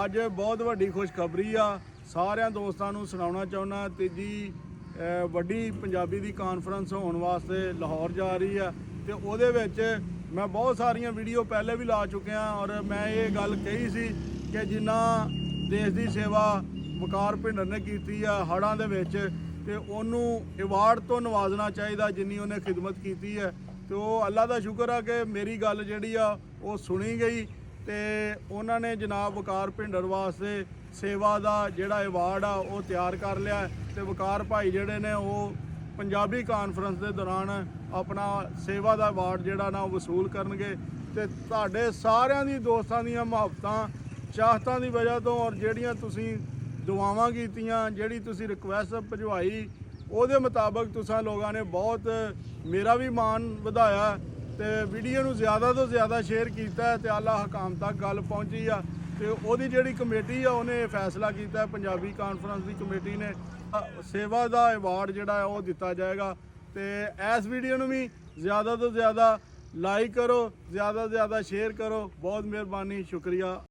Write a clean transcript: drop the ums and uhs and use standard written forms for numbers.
ਅੱਜ ਬਹੁਤ ਵੱਡੀ ਖੁਸ਼ਖਬਰੀ ਆ ਸਾਰਿਆਂ ਦੋਸਤਾਂ ਨੂੰ ਸੁਣਾਉਣਾ ਚਾਹੁੰਦਾ। ਤੀਜੀ ਵੱਡੀ ਪੰਜਾਬੀ ਦੀ ਕਾਨਫਰੰਸ ਹੋਣ ਵਾਸਤੇ ਲਾਹੌਰ ਜਾ ਰਹੀ ਆ ਤੇ ਉਹਦੇ ਵਿੱਚ ਮੈਂ ਬਹੁਤ ਸਾਰੀਆਂ ਵੀਡੀਓ ਪਹਿਲੇ ਵੀ ਲਾ ਚੁੱਕਿਆ ਔਰ ਮੈਂ ਇਹ ਗੱਲ ਕਹੀ ਸੀ ਕਿ ਜਿੰਨਾ ਦੇਸ਼ ਦੀ ਸੇਵਾ ਵਕਾਰ ਭਿੰਡਰ ਨੇ ਕੀਤੀ ਆ ਹੜ੍ਹਾਂ ਦੇ ਵਿੱਚ ਤੇ ਉਹਨੂੰ ਅਵਾਰਡ ਤੋਂ ਨਵਾਜ਼ਣਾ ਚਾਹੀਦਾ ਜਿੰਨੀ ਉਹਨੇ ਖਿਦਮਤ ਕੀਤੀ ਹੈ। ਤੇ ਉਹ ਅੱਲਾ ਦਾ ਸ਼ੁਕਰ ਆ ਕਿ ਮੇਰੀ ਗੱਲ ਜਿਹੜੀ ਆ ਉਹ ਸੁਣੀ ਗਈ ਤੇ ਉਹਨਾਂ ਨੇ ਜਨਾਬ ਵਕਾਰ ਭਿੰਡਰ ਵਾਸਤੇ ਸੇਵਾ ਦਾ ਜਿਹੜਾ ਅਵਾਰਡ ਆ ਉਹ ਤਿਆਰ ਕਰ ਲਿਆ ਤੇ ਵਕਾਰ ਭਾਈ ਜਿਹੜੇ ਨੇ ਉਹ ਪੰਜਾਬੀ ਕਾਨਫਰੰਸ ਦੇ ਦੌਰਾਨ ਆਪਣਾ ਸੇਵਾ ਦਾ ਅਵਾਰਡ ਜਿਹੜਾ ਨਾ ਉਹ ਵਸੂਲ ਕਰਨਗੇ। ਤੇ ਤੁਹਾਡੇ ਸਾਰਿਆਂ ਦੀ ਦੋਸਤਾਂ ਦੀਆਂ ਮੁਹੱਬਤਾਂ ਚਾਹਤਾਂ ਦੀ ਵਜ੍ਹਾ ਤੋਂ ਔਰ ਜਿਹੜੀਆਂ ਤੁਸੀਂ ਦੁਆਵਾਂ ਕੀਤੀਆਂ, ਜਿਹੜੀ ਤੁਸੀਂ ਰਿਕੁਐਸਟ ਭਿਜਵਾਈ, ਉਹਦੇ ਮੁਤਾਬਕ ਤੁਸੀਂ ਲੋਕਾਂ ਨੇ ਬਹੁਤ ਮੇਰਾ ਵੀ ਮਾਣ ਵਧਾਇਆ ਤੇ ਵੀਡੀਓ ਨੂੰ ਜ਼ਿਆਦਾ ਤੋਂ ਜ਼ਿਆਦਾ ਸ਼ੇਅਰ ਕੀਤਾ ਤੇ ਆਲਾ ਹਕਾਮ ਤੱਕ ਗੱਲ ਪਹੁੰਚੀ ਆ। ਤੇ ਉਹਦੀ ਜਿਹੜੀ ਕਮੇਟੀ ਆ ਉਹਨੇ ਫੈਸਲਾ ਕੀਤਾ, ਪੰਜਾਬੀ ਕਾਨਫਰੰਸ ਦੀ ਕਮੇਟੀ ਨੇ ਸੇਵਾ ਦਾ ਅਵਾਰਡ ਜਿਹੜਾ ਉਹ ਦਿੱਤਾ ਜਾਏਗਾ। ਤੇ ਇਸ ਵੀਡੀਓ ਨੂੰ ਵੀ ਜ਼ਿਆਦਾ ਤੋਂ ਜ਼ਿਆਦਾ ਲਾਈਕ ਕਰੋ, ਜ਼ਿਆਦਾ ਤੋਂ ਜ਼ਿਆਦਾ ਸ਼ੇਅਰ ਕਰੋ। ਬਹੁਤ ਮਿਹਰਬਾਨੀ, ਸ਼ੁਕਰੀਆ।